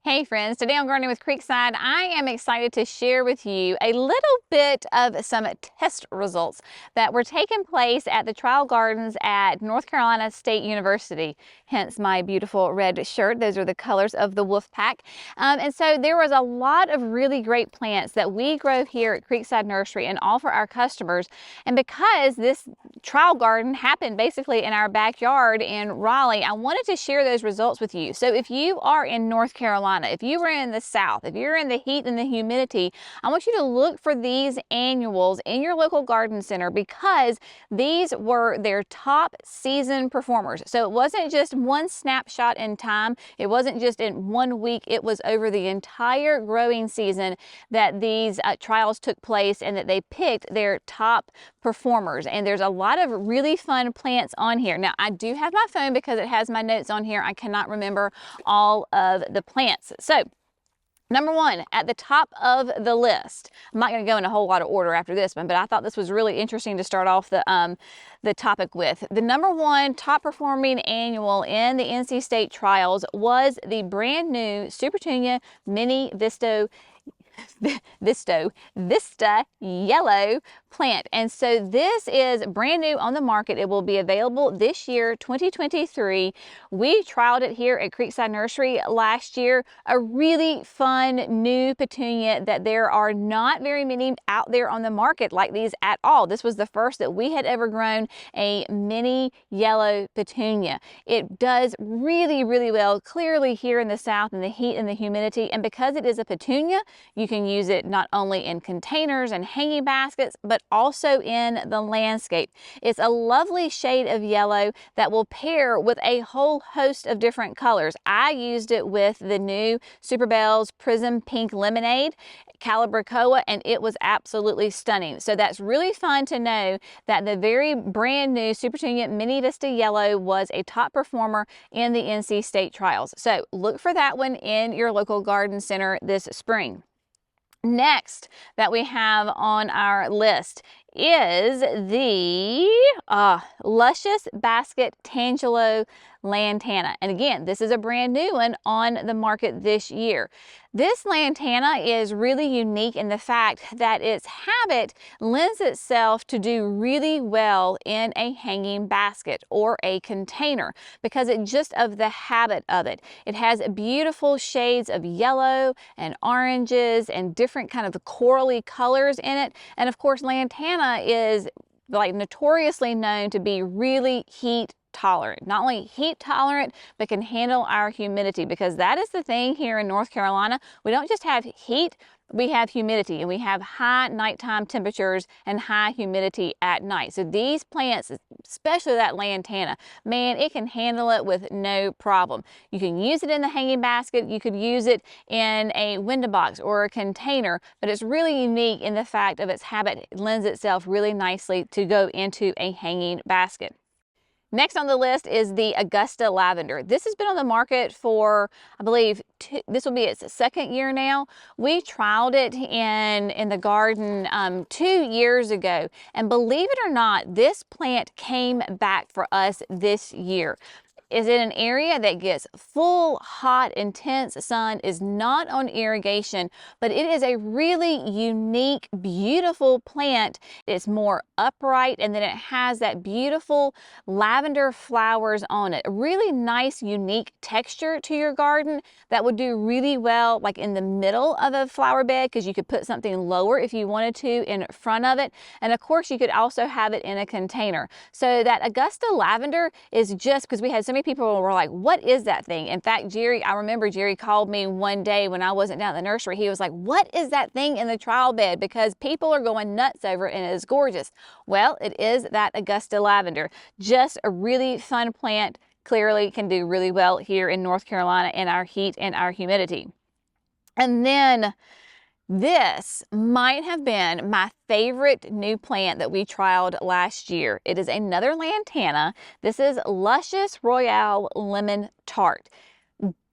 Hey friends, today on Gardening with Creekside, I am excited to share with you a little bit of some test results that were taking place at the trial gardens at North Carolina State University, hence my beautiful red shirt. Those are the colors of the wolf pack. And so there was a lot of really great plants that we grow here at Creekside Nursery and offer our customers. And because this trial garden happened basically in our backyard in Raleigh, I wanted to share those results with you. So if you are in North Carolina, if you were in the South, if you're in the heat and the humidity, I want you to look for these annuals in your local garden center because these were their top season performers. So it wasn't just one snapshot in time. It wasn't just in 1 week. It was over the entire growing season that these trials took place and that they picked their top performers. And there's a lot of really fun plants on here. Now, I do have my phone because it has my notes on here. I cannot remember all of the plants. So number one, at the top of the list, I'm not going to go in a whole lot of order after this one, but I thought this was really interesting to start off the topic with. The number one top performing annual in the NC State trials was the brand new Super Petunia Mini Vista yellow plant. And so this is brand new on the market. It will be available this year, 2023. We trialed it here at Creekside Nursery last year. A really fun new petunia that there are not very many out there on the market like these at all. This was the first that we had ever grown a mini yellow petunia. It does really, really well, clearly here in the South in the heat and the humidity. And because it is a petunia, you can use it not only in containers and hanging baskets, but also in the landscape. It's a lovely shade of yellow that will pair with a whole host of different colors. I used it with the new Super Bells Prism Pink Lemonade, Calibracoa, and it was absolutely stunning. So that's really fun to know that the very brand new Super Petunia Mini Vista Yellow was a top performer in the NC State trials. So look for that one in your local garden center this spring. Next that we have on our list is the Luscious Basket Tangelo Lantana. And again, this is a brand new one on the market this year. This lantana is really unique in the fact that its habit lends itself to do really well in a hanging basket or a container because it just of the habit of it. It has beautiful shades of yellow and oranges and different kind of corally colors in it. And of course, lantana is like notoriously known to be really heat tolerant. Not only heat tolerant, but can handle our humidity, because that is the thing here in North Carolina. We don't just have heat, we have humidity, and we have high nighttime temperatures and high humidity at night. So these plants, especially that lantana, man, it can handle it with no problem. You can use it in the hanging basket, you could use it in a window box or a container, but it's really unique in the fact of its habit. It lends itself really nicely to go into a hanging basket. Next on the list is the Augusta Lavender. This has been on the market for, I believe, this will be its second year now. We trialed it in the garden 2 years ago, and believe it or not, this plant came back for us this year. Is in an area that gets full, hot, intense sun, is not on irrigation, but it is a really unique, beautiful plant. It's more upright, and then it has that beautiful lavender flowers on it. A really nice, unique texture to your garden that would do really well like in the middle of a flower bed, because you could put something lower if you wanted to in front of it. And of course, you could also have it in a container. So that Augusta Lavender is just, because we had so many people were like, what is that thing? In fact, Jerry, I remember Jerry called me one day when I wasn't down at the nursery. He was like, what is that thing in the trial bed? Because people are going nuts over it and it is gorgeous. Well, it is that Augusta Lavender. Just a really fun plant. Clearly can do really well here in North Carolina in our heat and our humidity. And then this might have been my favorite new plant that we trialed last year. It is another lantana. This is Luscious Royale Lemon Tart.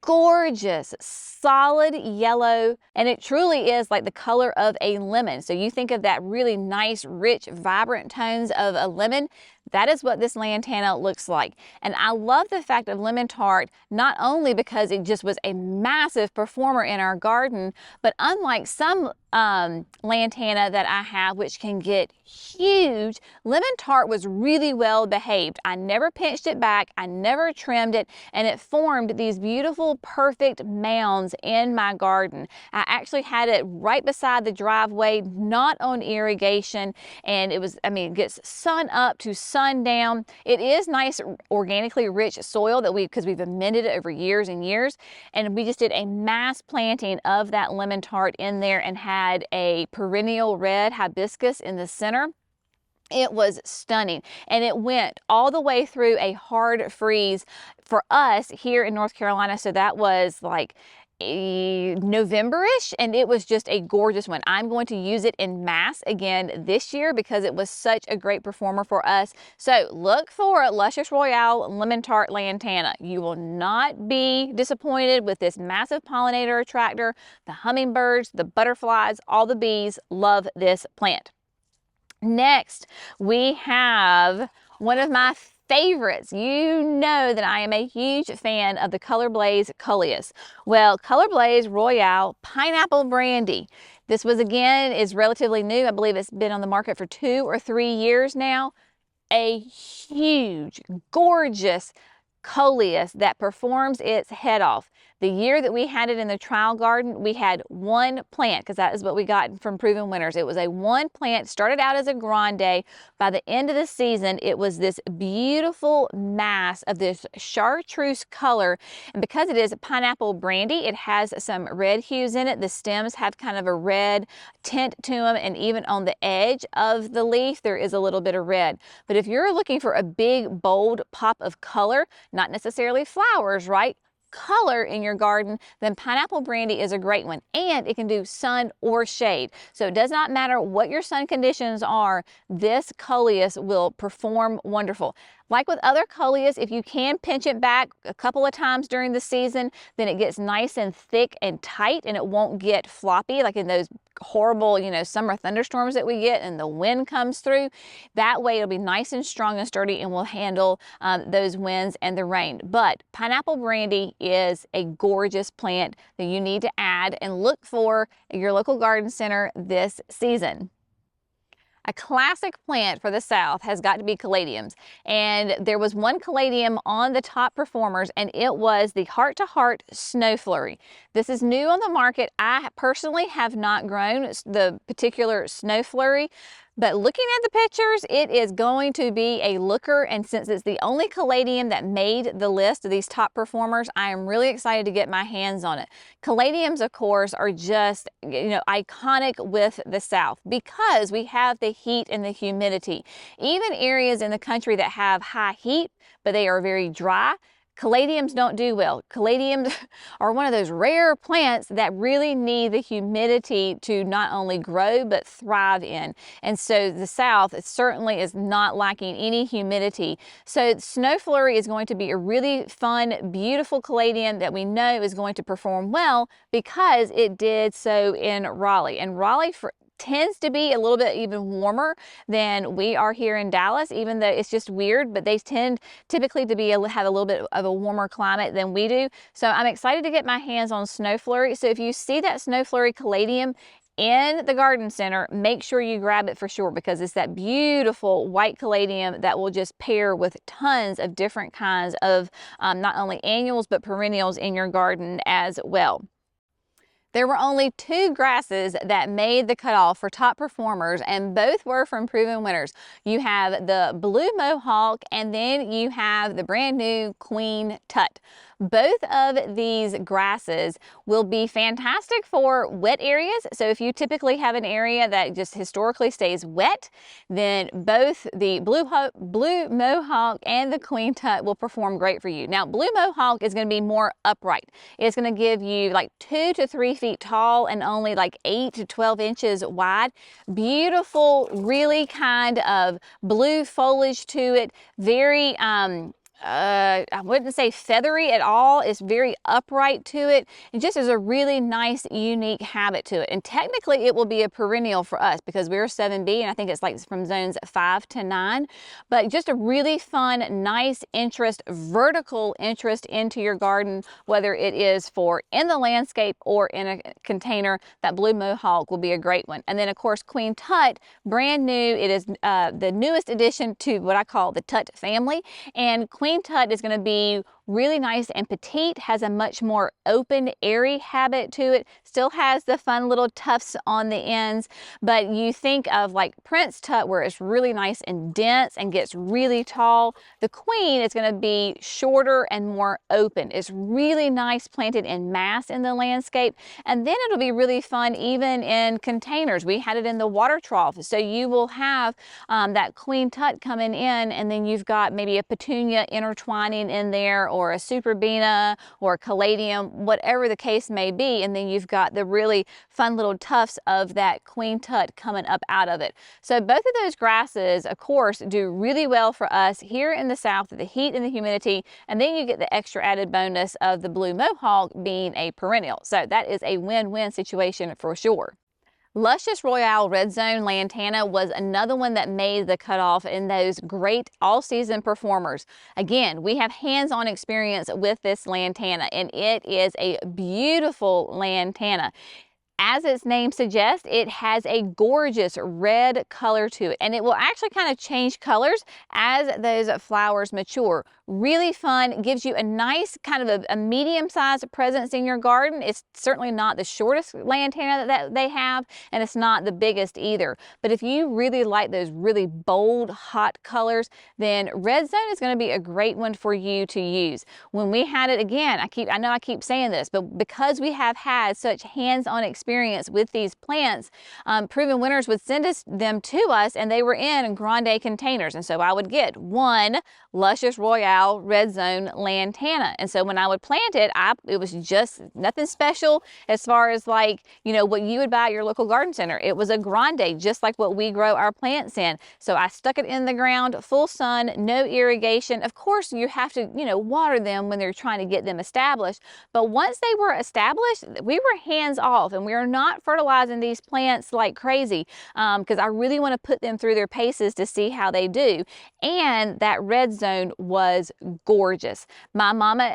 Gorgeous, solid yellow, and it truly is like the color of a lemon. So you think of that really nice, rich, vibrant tones of a lemon. That is what this Lantana looks like. And I love the fact of lemon tart, not only because it just was a massive performer in our garden, but unlike some Lantana that I have, which can get huge, lemon tart was really well behaved. I never pinched it back, I never trimmed it, and it formed these beautiful, perfect mounds in my garden. I actually had it right beside the driveway, not on irrigation, and it was, I mean, it gets sun up to sundown. It is nice, organically rich soil that because we've amended it over years and years, and we just did a mass planting of that lemon tart in there and had a perennial red hibiscus in the center. It was stunning, and it went all the way through a hard freeze for us here in North Carolina. So that was like November-ish, and it was just a gorgeous one. I'm going to use it in mass again this year because it was such a great performer for us. So look for Luscious Royale Lemon Tart Lantana. You will not be disappointed with this massive pollinator attractor. The hummingbirds, the butterflies, all the bees love this plant. Next, we have one of my favorites. You know that I am a huge fan of the Color Blaze Coleus. Well, Color Blaze Royale Pineapple Brandy. This was, again, is relatively new. I believe it's been on the market for 2 or 3 years now. A huge, gorgeous Coleus that performs its head off. The year that we had it in the trial garden, we had 1 plant, because that is what we got from Proven Winners. It was a 1 plant, started out as a grande. By the end of the season, it was this beautiful mass of this chartreuse color. And because it is pineapple brandy, it has some red hues in it. The stems have kind of a red tint to them, and even on the edge of the leaf, there is a little bit of red. But if you're looking for a big, bold pop of color, not necessarily flowers, right? Color in your garden, then pineapple brandy is a great one, and it can do sun or shade. So it does not matter what your sun conditions are, this Coleus will perform wonderful. Like with other Coleus, if you can pinch it back a couple of times during the season, then it gets nice and thick and tight, and it won't get floppy like in those horrible, summer thunderstorms that we get and the wind comes through. That way it'll be nice and strong and sturdy and will handle those winds and the rain. But pineapple brandy is a gorgeous plant that you need to add and look for at your local garden center this season. A classic plant for the South has got to be caladiums. And there was one caladium on the top performers, and it was the Heart to Heart Snow Flurry. This is new on the market. I personally have not grown the particular Snow Flurry, but looking at the pictures, it is going to be a looker. And since it's the only caladium that made the list of these top performers, I am really excited to get my hands on it. Caladiums, of course, are just, iconic with the South because we have the heat and the humidity. Even areas in the country that have high heat, but they are very dry, caladiums don't do well. Caladiums are one of those rare plants that really need the humidity to not only grow but thrive in. And so the South certainly is not lacking any humidity. So Snow Flurry is going to be a really fun, beautiful caladium that we know is going to perform well because it did so in Raleigh. And Raleigh tends to be a little bit even warmer than we are here in Dallas, even though it's just weird, but they tend typically to have a little bit of a warmer climate than we do. So I'm excited to get my hands on Snow Flurry. So if you see that Snow Flurry caladium in the garden center, make sure you grab it for sure, because it's that beautiful white caladium that will just pair with tons of different kinds of not only annuals but perennials in your garden as well. There were only 2 grasses that made the cutoff for top performers, and both were from Proven Winners. You have the Blue Mohawk, and then you have the brand new Queen Tut. Both of these grasses will be fantastic for wet areas. So if you typically have an area that just historically stays wet, then both the Blue Mohawk and the Queen Tut will perform great for you. Now, Blue Mohawk is going to be more upright. It's going to give you like 2 to 3 feet tall and only like 8 to 12 inches wide. Beautiful, really kind of blue foliage to it. Very I wouldn't say feathery at all. It's very upright to it. It just is a really nice, unique habit to it. And technically it will be a perennial for us because we're 7B and I think it's like from zones 5 to 9. But just a really fun, nice interest, vertical interest into your garden, whether it is for in the landscape or in a container. That blue mohawk will be a great one. And then of course Queen Tut, brand new. It is the newest addition to what I call the Tut family. And Queen Tut is going to be really nice and petite, has a much more open, airy habit to it, still has the fun little tufts on the ends, but you think of like Prince Tut where it's really nice and dense and gets really tall. The Queen is going to be shorter and more open. It's really nice planted in mass in the landscape, and then it'll be really fun even in containers. We had it in the water trough, so you will have that Queen Tut coming in, and then you've got maybe a petunia intertwining in there, or a superbena or caladium, whatever the case may be, and then you've got the really fun little tufts of that Queen Tut coming up out of it. So both of those grasses, of course, do really well for us here in the South with the heat and the humidity, and then you get the extra added bonus of the blue mohawk being a perennial. So that is a win-win situation for sure. Luscious Royale Red Zone Lantana was another one that made the cutoff in those great all-season performers. Again, we have hands-on experience with this Lantana, and it is a beautiful Lantana. As its name suggests, it has a gorgeous red color to it, and it will actually kind of change colors as those flowers mature. Really fun, gives you a nice kind of a medium-sized presence in your garden. It's certainly not the shortest lantana that they have, and it's not the biggest either. But if you really like those really bold, hot colors, then Red Zone is going to be a great one for you to use. When we had it, again, I know I keep saying this, but because we have had such hands-on experience with these plants, proven winners would send them to us, and they were in grande containers. And so I would get one Luscious Royale Red Zone Lantana. And so when I would plant it, it was just nothing special as far as like, you know, what you would buy at your local garden center. It was a grande, just like what we grow our plants in. So I stuck it in the ground, full sun, no irrigation. Of course, you have to, you know, water them when they're trying to get them established. But once they were established, we were hands off, and we are not fertilizing these plants like crazy because I really want to put them through their paces to see how they do. And that red zone was gorgeous. My mama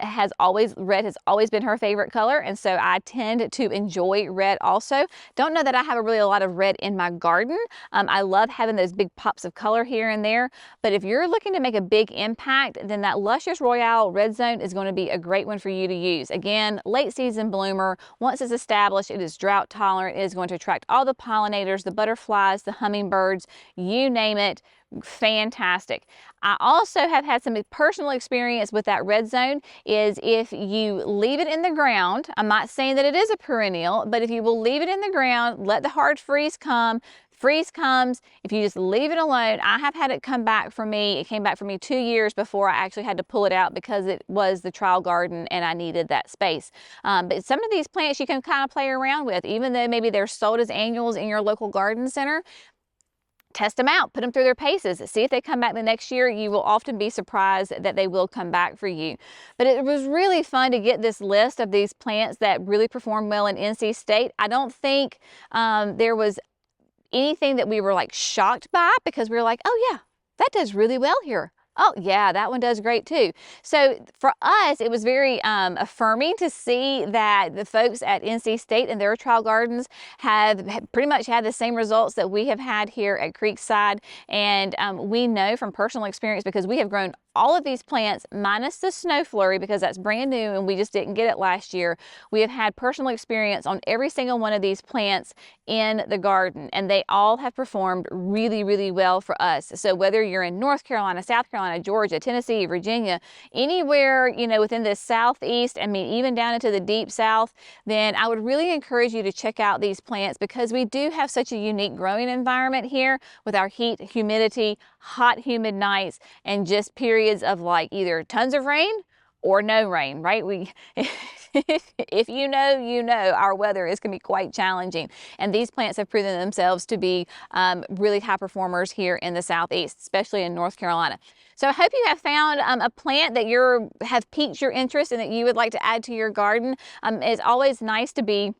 red has always been her favorite color, and so I tend to enjoy red also. Don't know that I have a lot of red in my garden. I love having those big pops of color here and there, but if you're looking to make a big impact, then that Luscious Royale Red Zone is going to be a great one for you to use. Again, late season bloomer. Once it's established, it is drought tolerant. It is going to attract all the pollinators, the butterflies, the hummingbirds, you name it. Fantastic. I also have had some personal experience with that red zone. Is if you leave it in the ground, I'm not saying that it is a perennial, but if you will leave it in the ground, let the hard freeze come. Freeze comes, if you just leave it alone. I have had it come back for me. It came back for me 2 years before I actually had to pull it out because it was the trial garden and I needed that space. But some of these plants you can kind of play around with, even though maybe they're sold as annuals in your local garden center. Test them out, put them through their paces, see if they come back the next year. You will often be surprised that they will come back for you. But it was really fun to get this list of these plants that really perform well in NC State. I don't think there was anything that we were like shocked by, because we were like, oh yeah, that does really well here. Oh yeah, that one does great too. So for us, it was very affirming to see that the folks at NC State and their trial gardens have pretty much had the same results that we have had here at Creekside. And we know from personal experience, because we have grown all of these plants minus the snow flurry, because that's brand new and we just didn't get it last year. We have had personal experience on every single one of these plants in the garden, and they all have performed really, really well for us. So whether you're in North Carolina, South Carolina, Georgia, Tennessee, Virginia, anywhere, you know, within the Southeast, I mean, even down into the deep South, then I would really encourage you to check out these plants, because we do have such a unique growing environment here with our heat, humidity, hot, humid nights, and just periods of like either tons of rain or no rain, right? If you know, you know, our weather is going to be quite challenging. And these plants have proven themselves to be really high performers here in the Southeast, especially in North Carolina. So I hope you have found a plant that have piqued your interest and that you would like to add to your garden. It's always nice to be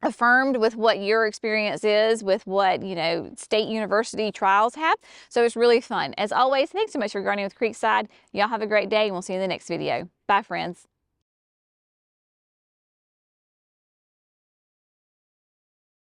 affirmed with what your experience is, with what, you know, state university trials have. So it's really fun. As always, thanks so much for gardening with Creekside. Y'all have a great day, and we'll see you in the next video. Bye, friends.